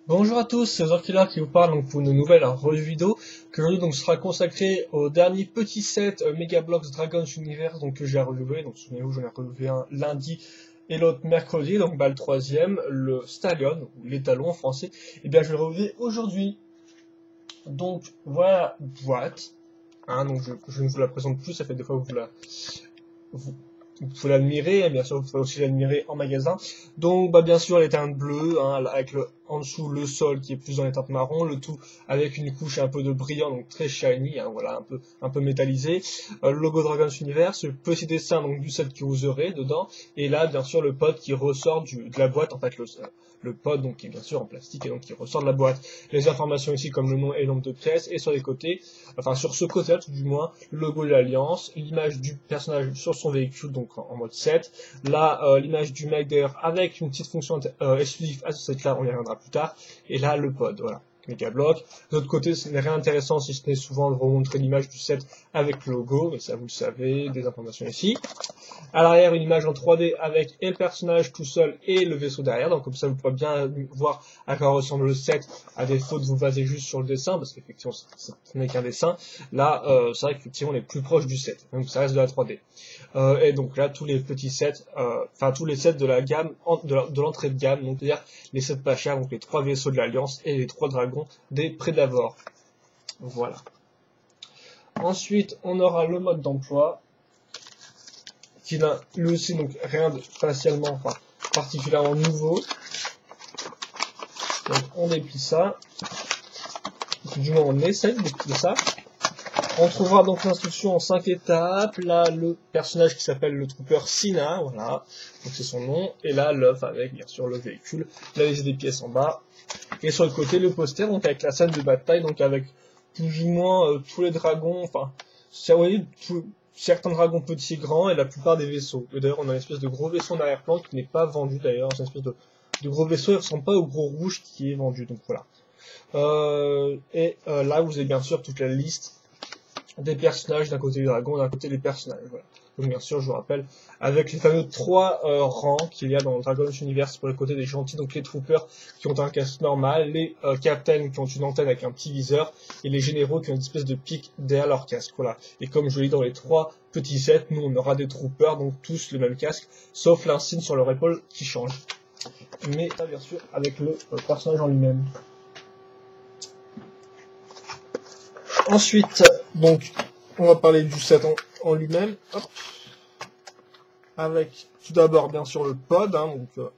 Bonjour à tous, c'est Zorkiller qui vous parle donc pour une nouvelle revue vidéo que aujourd'hui donc sera consacrée au dernier petit set Mega Bloks Dragons Universe donc que j'ai relevé. Donc souvenez-vous, j'en ai relevé un lundi et l'autre mercredi, donc le troisième, le Stallion, ou l'étalon en français, et bien je l'ai relevé aujourd'hui. Donc voilà la boîte, hein, donc je ne vous la présente plus, ça fait des fois que vous, vous pouvez l'admirer, bien sûr, vous pouvez aussi l'admirer en magasin. Donc, bien sûr, les teintes bleues, hein, avec en dessous le sol qui est plus dans les teintes marron, le tout avec une couche un peu de brillant, donc très shiny, hein, voilà, un peu métallisé. Le logo Dragons Universe, le petit dessin donc du set que vous aurez dedans, et là, bien sûr, le pod qui ressort de la boîte, en fait, le pod donc qui est bien sûr en plastique et donc qui ressort de la boîte. Les informations ici comme le nom et le nombre de pièces, et sur les côtés, enfin sur ce côté-là tout du moins, le logo de l'Alliance, l'image du personnage sur son véhicule, donc en mode 7, là l'image du mec d'ailleurs avec une petite fonction exclusive à ce set-là, on y reviendra plus tard, et là le pod, voilà. Mega bloc. De l'autre côté, ce n'est rien d'intéressant si ce n'est souvent de remontrer l'image du set avec le logo, mais ça vous le savez, des informations ici. À l'arrière, une image en 3D avec et le personnage tout seul et le vaisseau derrière. Donc comme ça, vous pourrez bien voir à quoi ressemble le set, à défaut de vous baser juste sur le dessin, parce qu'effectivement, ce n'est qu'un dessin. Là, c'est vrai qu'effectivement, on est plus proche du set, donc ça reste de la 3D. Et donc là, tous les petits sets, enfin tous les sets de la gamme, de l'entrée de gamme, donc c'est-à-dire les sets pas chers, donc les 3 vaisseaux de l'Alliance et les 3 dragons des Prédavors. Voilà. Ensuite, on aura le mode d'emploi, qui n'a lui aussi donc rien de spatialement, enfin particulièrement nouveau. Donc on déplie ça, du moins on essaie de déplier ça. On trouvera donc l'instruction en 5 étapes, là le personnage qui s'appelle le Trooper Sina, voilà, donc c'est son nom, et là l'œuf avec bien sûr le véhicule, la liste des pièces en bas, et sur le côté le poster, donc avec la scène de bataille, donc avec plus ou moins tous les dragons, enfin, vous voyez, certains dragons petits et grands, et la plupart des vaisseaux. Et d'ailleurs on a une espèce de gros vaisseau en arrière-plan qui n'est pas vendu d'ailleurs, c'est une espèce de gros vaisseau, il ne ressemble pas au gros rouge qui est vendu, donc voilà. Là vous avez bien sûr toute la liste des personnages d'un côté des dragons, d'un côté des personnages. Voilà. Donc bien sûr, je vous rappelle, avec les fameux 3 rangs qu'il y a dans Dragon's Universe pour le côté des gentils, donc les troopers qui ont un casque normal, les captains qui ont une antenne avec un petit viseur, et les généraux qui ont une espèce de pic derrière leur casque. Voilà. Et comme je l'ai dit dans les 3 petits sets, nous on aura des troopers, donc tous le même casque, sauf l'insigne sur leur épaule qui change. Mais ça bien sûr avec le personnage en lui-même. Ensuite, donc, on va parler du set en lui-même. Hop. Avec tout d'abord, bien sûr, le pod, hein, donc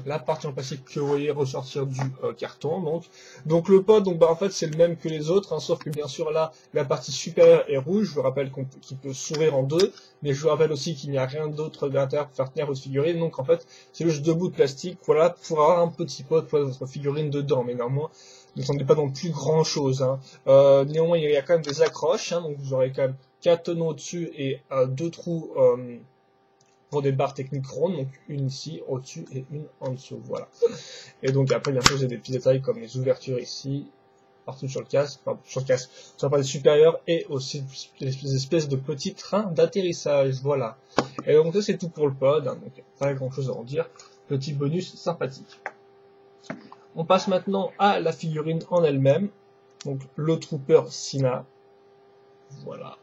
la partie en plastique que vous voyez ressortir du carton. Donc le pod, donc, en fait, c'est le même que les autres, hein, sauf que bien sûr, là, la partie supérieure est rouge. Je vous rappelle qu'il peut s'ouvrir en deux, mais je vous rappelle aussi qu'il n'y a rien d'autre d'intérieur pour faire tenir votre figurine. Donc en fait, c'est juste 2 bouts de plastique, voilà, pour avoir un petit pod pour votre figurine dedans, mais néanmoins, ne s'en est pas non plus grand chose. Hein. Néanmoins, il y a quand même des accroches, hein, donc vous aurez quand même 4 tonneaux au-dessus et 2 trous pour des barres techniques rondes, donc une ici au-dessus et une en dessous, voilà. Et donc après, bien sûr, vous avez des petits détails comme les ouvertures ici, partout sur le casque, enfin sur le casque, sur la partie supérieure, et aussi des espèces de petits trains d'atterrissage, voilà. Et donc ça c'est tout pour le pod, hein, donc pas grand chose à en dire, petit bonus sympathique. On passe maintenant à la figurine en elle-même, donc le Trooper Sina, voilà.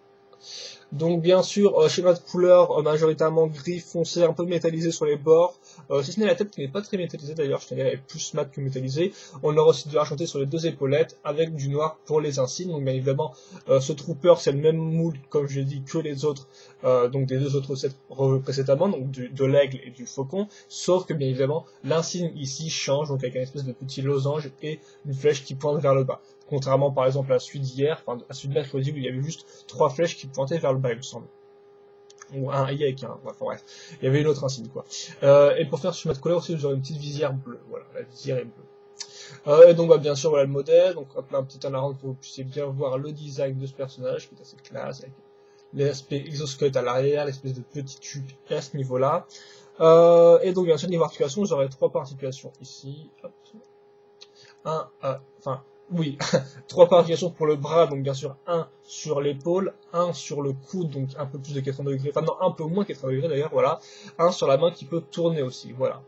Donc bien sûr, schéma de couleur majoritairement gris foncé, un peu métallisé sur les bords, si ce n'est la tête qui n'est pas très métallisée d'ailleurs, je dirais plus mat que métallisée. On aura aussi de l'argenté sur les 2 épaulettes, avec du noir pour les insignes. Donc bien évidemment, ce trooper c'est le même moule, comme je l'ai dit, que les autres, donc des 2 autres sets précédemment, donc de l'aigle et du faucon, sauf que bien évidemment, l'insigne ici change, donc avec une espèce de petit losange et une flèche qui pointe vers le bas. Contrairement par exemple à celui d'hier, enfin à celui de mercredi où il y avait juste 3 flèches qui pointaient vers le bas, il me semble. Ou un i avec un, bref, il y avait une autre insigne quoi. Et pour faire ce schéma de couleur aussi, vous aurez une petite visière bleue, voilà, la visière est bleue. Et donc bien sûr voilà le modèle, donc hop là un petit en pour que vous puissiez bien voir le design de ce personnage qui est assez classe, avec l'aspect exosquelette à l'arrière, l'espèce de petit tube à ce niveau-là. Et donc bien sûr niveau articulation, vous aurez 3 articulations ici, hop. Oui, 3 articulations pour le bras, donc bien sûr un sur l'épaule, un sur le coude, donc un peu plus de 80 degrés, enfin non, un peu moins 80 degrés d'ailleurs, voilà, un sur la main qui peut tourner aussi, voilà.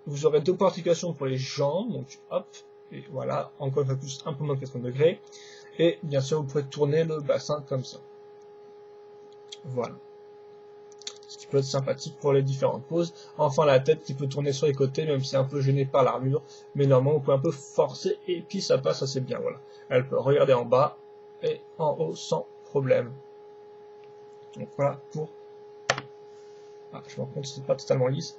Vous aurez 2 points d'articulation pour les jambes, donc hop, et voilà, encore une fois plus, un peu moins de 80 degrés. Et bien sûr, vous pouvez tourner le bassin comme ça. Voilà. Ce qui peut être sympathique pour les différentes poses. Enfin, la tête qui peut tourner sur les côtés, même si c'est un peu gêné par l'armure. Mais normalement, vous pouvez un peu forcer et puis ça passe assez bien. Voilà. Elle peut regarder en bas et en haut sans problème. Donc voilà pour... Ah, je me rends compte que c'est pas totalement lisse.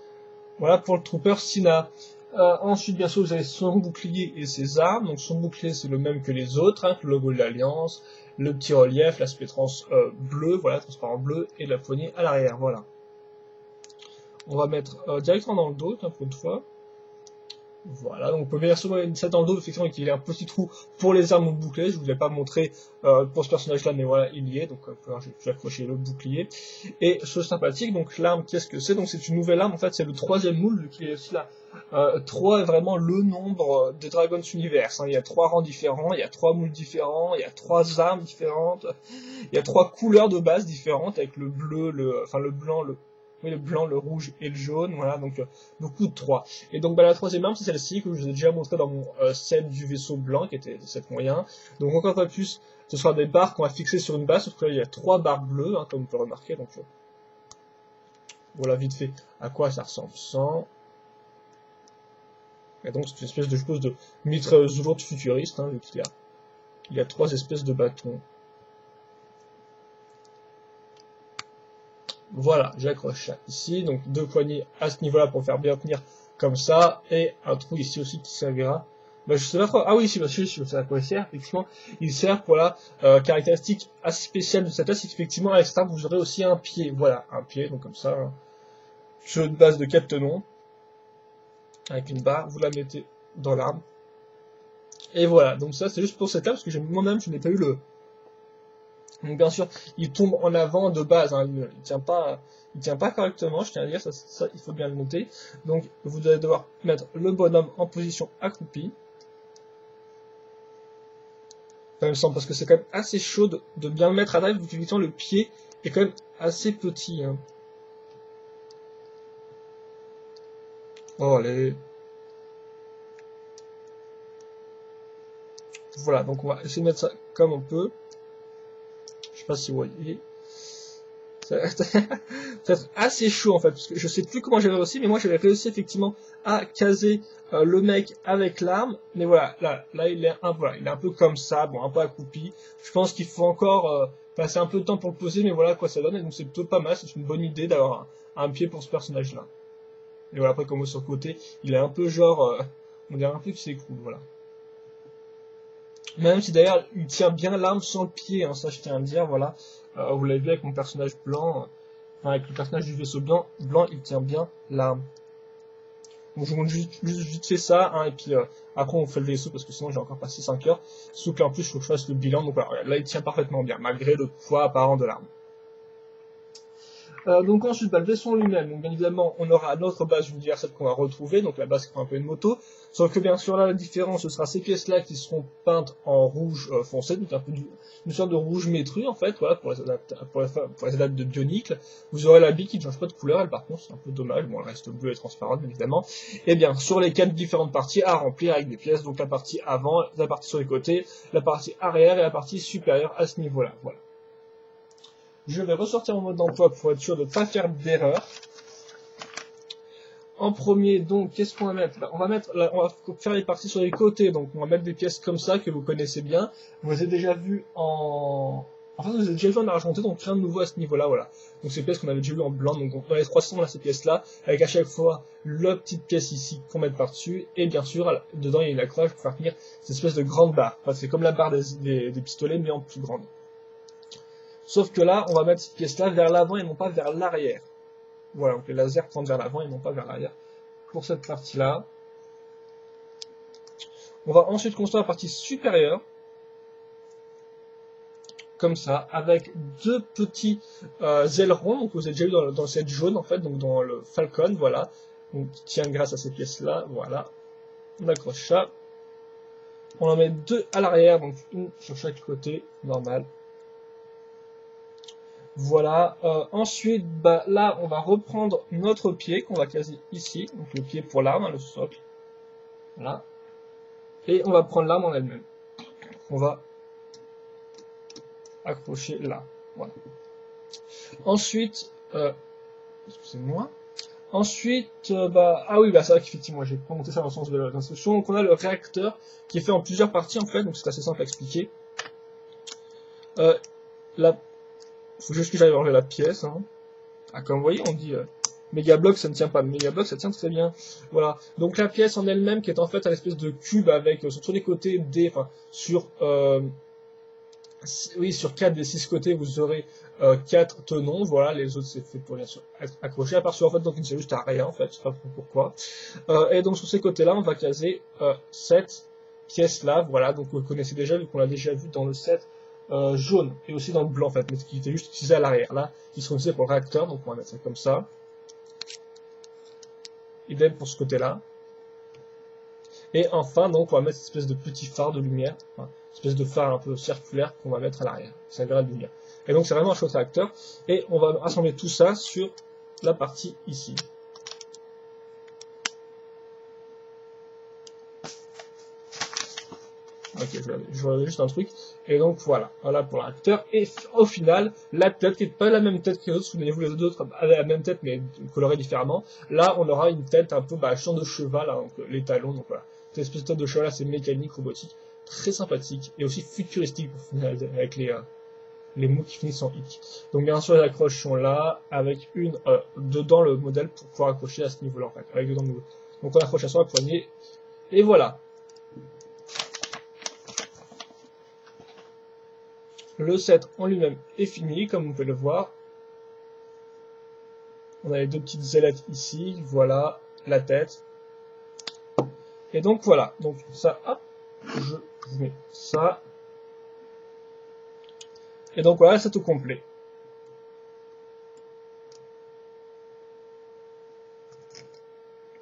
Voilà pour le Trooper Sina. Ensuite, bien sûr, vous avez son bouclier et ses armes. Donc son bouclier, c'est le même que les autres, hein, le logo de l'Alliance, le petit relief, l'aspect bleu, voilà, transparent bleu, et la poignée à l'arrière, voilà. On va mettre directement dans le dos, pour une fois. Voilà, donc on peut bien sûr mettre ça dans le dos, effectivement, qu'il y a un petit trou pour les armes ou le bouclier. Je ne vous l'ai pas montré pour ce personnage-là, mais voilà, il y est. Donc j'ai accroché le bouclier. Et chose sympathique, donc l'arme, qu'est-ce que c'est? Donc c'est une nouvelle arme, en fait, c'est le 3e moule, qui est aussi là. 3 est vraiment le nombre des Dragon's Universe. Hein. Il y a 3 rangs différents, il y a 3 moules différents, il y a 3 armes différentes, il y a 3 couleurs de base différentes, avec le bleu, le blanc, le blanc, le rouge et le jaune, voilà, donc beaucoup de 3. Et donc la 3e arme, c'est celle-ci que je vous ai déjà montré dans mon set du vaisseau blanc, qui était de 7 moyens. Donc encore une fois plus, ce sera des barres qu'on va fixer sur une base, sauf que là il y a 3 barres bleues, hein, comme vous pouvez remarquer, donc voilà vite fait à quoi ça ressemble sans. Et donc c'est une espèce de, je suppose, de mitrailleuse lourde futuriste, hein, vu qu'il y a 3 espèces de bâtons. Voilà, j'accroche ça ici, donc 2 poignées à ce niveau-là pour faire bien tenir comme ça, et un trou ici aussi qui servira. Bah, je sais pas trop. Ah oui, si, bah, je sais à quoi il sert, effectivement. Il sert pour la caractéristique assez spéciale de cette arme, c'est qu'effectivement, avec cette arme, vous aurez aussi un pied. Voilà, un pied, donc comme ça, hein. Sur une base de 4 tenons, avec une barre, vous la mettez dans l'arme. Et voilà, donc ça, c'est juste pour cette arme, parce que moi-même, je n'ai pas eu le... Donc bien sûr, il tombe en avant de base, hein, il tient pas correctement, je tiens à dire, ça il faut bien le noter. Donc vous allez devoir mettre le bonhomme en position accroupie. Enfin, il me semble, parce que c'est quand même assez chaud de bien le mettre à taille, vu que le pied est quand même assez petit. Hein. Oh, allez. Voilà, donc on va essayer de mettre ça comme on peut. Je sais pas si vous voyez. Ça va être assez chaud en fait, parce que je sais plus comment j'avais réussi, mais moi j'avais réussi effectivement à caser le mec avec l'arme, mais voilà, là il est un peu comme ça, bon, un peu accroupi. Je pense qu'il faut encore passer un peu de temps pour le poser, mais voilà quoi ça donne, et donc c'est plutôt pas mal, c'est une bonne idée d'avoir un pied pour ce personnage-là. Et voilà, après comme sur le côté, il est un peu genre, on dirait un peu qu'il s'écroule, voilà. Même si d'ailleurs il tient bien l'arme sans le pied, hein, ça je tiens à le dire, voilà. Vous l'avez vu avec mon personnage blanc, avec le personnage du vaisseau blanc, il tient bien l'arme. Donc je vous montre juste vite fait ça, hein, et puis après on fait le vaisseau parce que sinon j'ai encore passé 5 heures. Sauf qu'en plus il faut que je fasse le bilan, donc voilà, là il tient parfaitement bien, malgré le poids apparent de l'arme. Donc ensuite, le vaisseau lui-même, donc bien évidemment, on aura notre base universelle qu'on va retrouver, donc la base qui prend un peu une moto, sauf que bien sûr là, la différence, ce sera ces pièces-là qui seront peintes en rouge foncé, donc un peu une sorte de rouge métru en fait, voilà, pour les adaptes de Bionicle. Vous aurez la bille qui ne change pas de couleur, elle par contre, c'est un peu dommage, bon, elle reste bleue et transparente, bien évidemment. Et bien, sur les 4 différentes parties à remplir avec des pièces, donc la partie avant, la partie sur les côtés, la partie arrière et la partie supérieure à ce niveau-là, voilà. Je vais ressortir mon mode d'emploi pour être sûr de ne pas faire d'erreur. En premier, donc, qu'est-ce qu'on va mettre? On va faire les parties sur les côtés, donc on va mettre des pièces comme ça que vous connaissez bien. Vous les avez déjà vues vous les avez déjà vues en argenté, donc rien de nouveau à ce niveau-là, voilà. Donc ces pièces qu'on avait déjà vues en blanc, donc dans les 300, on a ces pièces-là, avec à chaque fois la petite pièce ici qu'on met par-dessus, et bien sûr, dedans il y a une accroche pour faire tenir cette espèce de grande barre. Enfin, c'est comme la barre des pistolets, mais en plus grande. Sauf que là, on va mettre cette pièce-là vers l'avant et non pas vers l'arrière. Voilà, donc les lasers tendent vers l'avant et non pas vers l'arrière. Pour cette partie-là. On va ensuite construire la partie supérieure. Comme ça, avec 2 petits ailerons, donc vous avez déjà eu dans le set jaune en fait, donc dans le Falcon, voilà. Donc qui tient grâce à ces pièces-là, voilà. On accroche ça. On en met 2 à l'arrière, donc une sur chaque côté, normal. Voilà. Ensuite, bah, là, on va reprendre notre pied qu'on va caser ici. Donc le pied pour l'arme, hein, le socle. Voilà. Et on va prendre l'arme en elle-même. On va accrocher là. Voilà. Ensuite, excusez-moi. Ensuite, bah, ah oui, bah, c'est vrai qu'effectivement, j'ai pas monté ça dans le sens de l'instruction. Donc, on a le réacteur qui est fait en plusieurs parties, en fait, donc c'est assez simple à expliquer. Là, faut juste que j'aille enlever la pièce, hein. Ah, comme vous voyez, on dit, Megablock, ça ne tient pas. Megablock, ça tient très bien. Voilà. Donc, la pièce en elle-même, qui est en fait un espèce de cube avec, sur tous les côtés, enfin, oui, sur 4 des 6 côtés, vous aurez 4 tenons. Voilà, les autres, c'est fait pour bien sûr être accroché. À part sur, en fait, donc, il ne sert juste à rien, en fait. Je sais pas pourquoi. Et donc, sur ces côtés-là, on va caser cette pièce-là. Voilà, donc, vous le connaissez déjà, vu qu'on l'a déjà vu dans le set jaune. Et aussi dans le blanc, en fait, mais qui était juste utilisé à l'arrière. Là, qui seront utilisés pour le réacteur. Donc, on va mettre ça comme ça. Idem pour ce côté-là. Et enfin, donc, on va mettre cette espèce de petit phare de lumière. Enfin, espèce de phare un peu circulaire qu'on va mettre à l'arrière. Ça verra de lumière. Et donc c'est vraiment un chouette réacteur. Et on va assembler tout ça sur la partie ici. Ok, je vois juste un truc. Et donc voilà, voilà pour le réacteur. Et au final, la tête qui n'est pas la même tête que les autres, souvenez-vous, les autres avaient la même tête mais colorée différemment. Là, on aura une tête un peu champ de cheval, hein, donc les talons, donc voilà. Cette espèce de tête de cheval, c'est mécanique, robotique, très sympathique et aussi futuristique pour finir avec les mots qui finissent en hic. Donc bien sûr les accroches sont là, avec une dedans le modèle pour pouvoir accrocher à ce niveau-là en fait, avec dedans le modèle. Donc on accroche à sur la poignée, et voilà. Le set en lui-même est fini, comme vous pouvez le voir. On a les deux petites ailettes ici, voilà, la tête. Et donc voilà, donc ça, hop, je vous mets ça. Et donc voilà, c'est tout complet.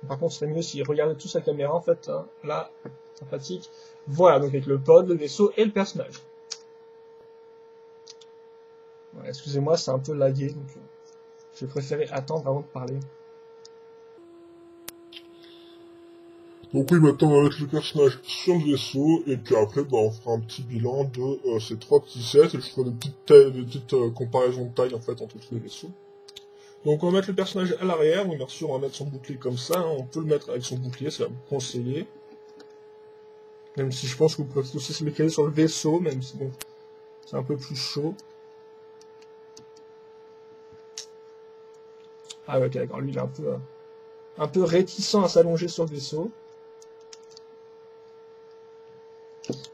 Par contre, ce serait mieux s'ils regardaient tous la caméra, en fait, hein, là, sympathique. Voilà, donc avec le pod, le vaisseau et le personnage. Ouais, excusez-moi, c'est un peu lagué, donc j'ai préféré attendre avant de parler. Donc oui, maintenant on va mettre le personnage sur le vaisseau, et puis après on fera un petit bilan de ces 3 petits sets, et je ferai des petites comparaisons de taille en fait entre tous les vaisseaux. Donc on va mettre le personnage à l'arrière, bien sûr on va mettre son bouclier comme ça, hein. On peut le mettre avec son bouclier, ça va me conseiller. Même si je pense que vous pouvez aussi se le caler sur le vaisseau, même si bon, c'est un peu plus chaud. Ah ouais, ok, d'accord, lui il est un peu réticent à s'allonger sur le vaisseau.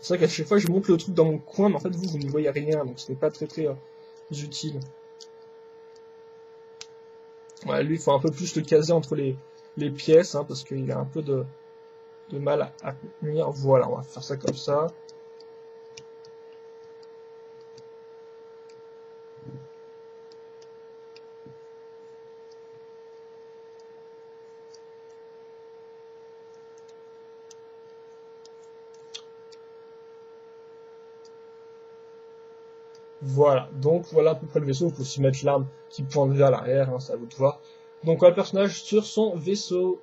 C'est vrai qu'à chaque fois je monte le truc dans mon coin, mais en fait vous ne voyez rien, donc ce n'est pas très utile. Ouais, lui il faut un peu plus le caser entre les pièces, hein, parce qu'il a un peu de mal à tenir. Voilà, on va faire ça comme ça. Voilà, donc voilà à peu près le vaisseau. Vous pouvez aussi mettre l'arme qui pointe vers l'arrière, hein, c'est à vous de voir. Donc voilà le personnage sur son vaisseau.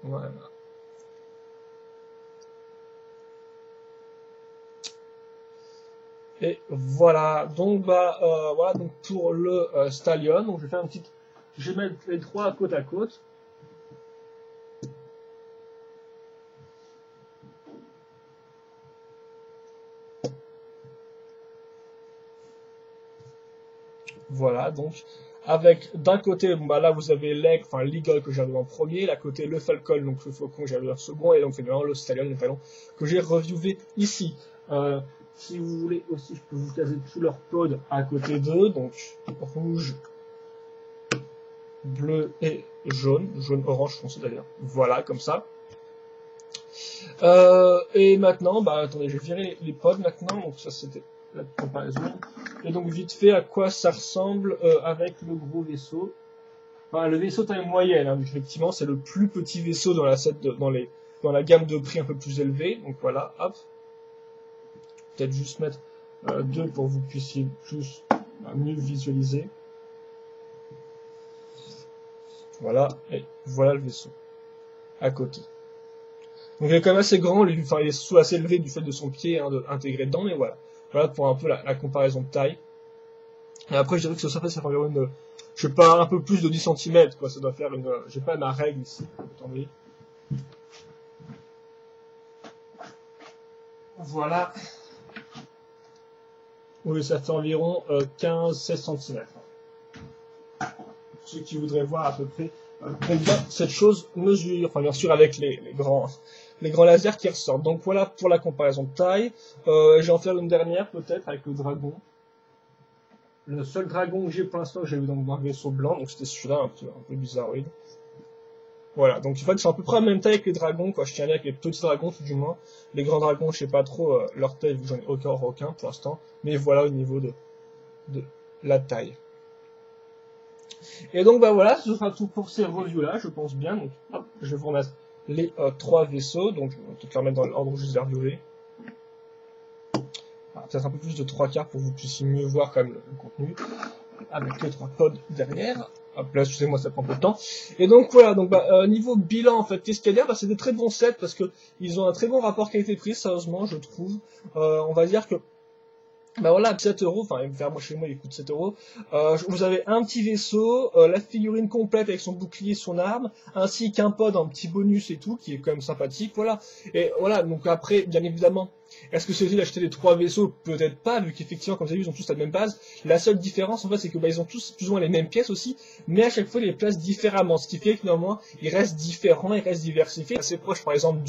Voilà. Et voilà, donc voilà donc pour le Stallion. Donc je vais faire je vais mettre les trois côte à côte. Voilà, donc avec d'un côté, bon, là vous avez l'Eagle que j'ai revu en premier, à côté le Falcon, donc le Faucon que j'ai revu en second, et donc finalement le Stallion, le Talon que j'ai reviewé ici. Si vous voulez aussi, je peux vous caser tous leurs codes à côté d'eux, donc rouge, bleu et jaune orange foncé d'ailleurs. Voilà, comme ça. Et maintenant, attendez, je vais virer les pods maintenant, donc ça c'était la comparaison. Et donc vite fait à quoi ça ressemble avec le gros vaisseau. Enfin, le vaisseau taille moyenne, hein, effectivement c'est le plus petit vaisseau dans dans la gamme de prix un peu plus élevée. Donc voilà, hop. Peut-être juste mettre 2 pour que vous puissiez plus On va mieux visualiser. Voilà, et voilà le vaisseau, à côté. Donc il est quand même assez grand, il est sous assez élevé du fait de son pied intégré dedans, mais voilà. Voilà pour un peu la comparaison de taille. Et après je dirais que ça fait environ une, je sais pas, un peu plus de 10 cm, quoi, ça doit faire une, j'ai pas ma règle ici, attendez. Voilà. Oui, ça fait environ 15-16 cm. Pour ceux qui voudraient voir à peu près combien cette chose mesure, enfin bien sûr avec les grands lasers qui ressortent. Donc voilà pour la comparaison de taille. Je vais en faire une dernière peut-être avec le dragon. Le seul dragon que j'ai pour l'instant, que j'ai vu dans un vaisseau blanc, donc c'était celui-là un peu bizarroïde. Voilà, donc en fait, c'est à peu près la même taille que les dragons, quoi. Je tiens avec les petits dragons, tout du moins. Les grands dragons, je sais pas trop leur taille, vu que j'en ai aucun pour l'instant. Mais voilà au niveau de la taille. Et donc, bah voilà, ce sera tout pour ces reviews-là, je pense bien. Donc, hop, je vais vous remettre les 3 vaisseaux. Donc, je vais peut-être les remettre dans l'ordre où je les ai reviewés. Peut-être un peu plus de 3/4 pour que vous puissiez mieux voir quand même le contenu. Avec les 3 codes derrière. Hop là, excusez-moi, ça prend un peu de temps. Et donc voilà, donc niveau bilan en fait, qu'est-ce qu'il y a à dire, c'est des très bons sets parce que ils ont un très bon rapport qualité-prix, sérieusement, je trouve. On va dire que voilà, 7 euros, enfin moi chez moi il coûte 7 euros. Vous avez un petit vaisseau, la figurine complète avec son bouclier, son arme, ainsi qu'un pod en petit bonus et tout, qui est quand même sympathique, voilà. Et voilà, donc après, bien évidemment, est-ce que c'est utile d'acheter les 3 vaisseaux? Peut-être pas, vu qu'effectivement, comme vous avez vu, ils ont tous la même base. La seule différence, en fait, c'est que ils ont tous plus ou moins les mêmes pièces aussi, mais à chaque fois, ils les placent différemment, ce qui fait que néanmoins, ils restent différents, ils restent diversifiés, assez proches, par exemple,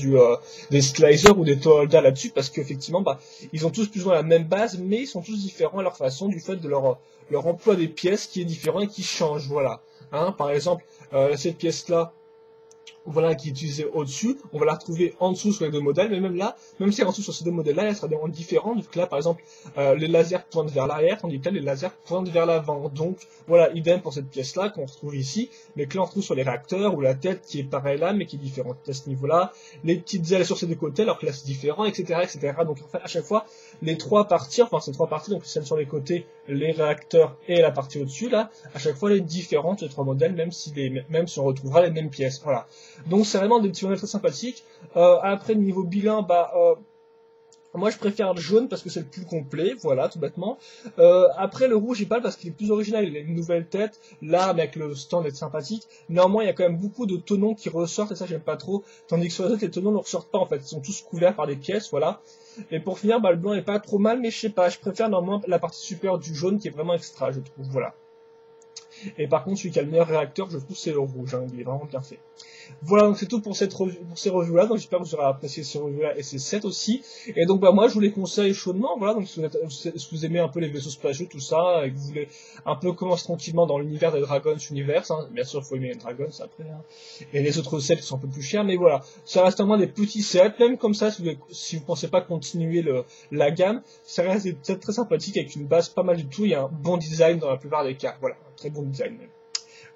des Slicer ou des Toholda là-dessus, parce qu'effectivement, ils ont tous plus ou moins la même base, mais ils sont tous différents à leur façon, du fait de leur emploi des pièces qui est différent et qui change, voilà. Hein, par exemple, cette pièce-là, voilà, qui est utilisée au-dessus, on va la retrouver en dessous sur les 2 modèles, mais même là, même si elle est en dessous sur ces 2 modèles-là, elle sera différente, vu que là, par exemple, les lasers pointent vers l'arrière, tandis que là, les lasers pointent vers l'avant. Donc, voilà, idem pour cette pièce-là, qu'on retrouve ici, mais que là, on retrouve sur les réacteurs, ou la tête qui est pareille là, mais qui est différente à ce niveau-là, les petites ailes sur ces 2 côtés, alors que là, c'est différent, etc., etc. Donc, en fait, à chaque fois, les 3 parties, enfin, ces 3 parties, donc celle sur les côtés, les réacteurs et la partie au-dessus, là, à chaque fois, elle est différente, ces 3 modèles, même si on retrouvera les mêmes pièces, voilà. Donc c'est vraiment des petits modèles très sympathiques. Après, niveau bilan, moi je préfère le jaune parce que c'est le plus complet, voilà, tout bêtement. Après le rouge, il parle parce qu'il est plus original, il a une nouvelle tête, l'arme avec le stand est sympathique. Néanmoins, il y a quand même beaucoup de tenons qui ressortent et ça j'aime pas trop. Tandis que sur les autres, les tenons ne ressortent pas en fait, ils sont tous couverts par des pièces, voilà. Et pour finir, le blanc est pas trop mal, mais je sais pas, je préfère néanmoins la partie supérieure du jaune qui est vraiment extra, je trouve, voilà. Et par contre, celui qui a le meilleur réacteur, je trouve, c'est le rouge, hein, il est vraiment bien fait. Voilà, donc c'est tout pour ces revues-là, donc j'espère que vous aurez apprécié ces revues-là et ces sets aussi. Et donc moi je vous les conseille chaudement, voilà, donc si vous aimez un peu les vaisseaux spatiaux, tout ça, et que vous voulez un peu commencer tranquillement dans l'univers des Dragons Universe, hein, bien sûr il faut aimer les Dragons après, hein, et les autres sets qui sont un peu plus chers, mais voilà, ça reste à moins des petits sets, même comme ça, si vous pensez pas continuer la gamme, ça reste des sets très sympathiques avec une base pas mal du tout, il y a un bon design dans la plupart des cas, voilà, un très bon design même.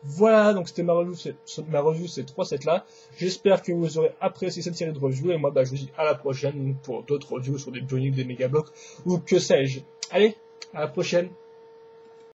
Voilà, donc c'était ma review ces 3 sets-là. J'espère que vous aurez apprécié cette série de reviews. Et moi, je vous dis à la prochaine pour d'autres reviews sur des Bionic, des Megabloks ou que sais-je. Allez, à la prochaine.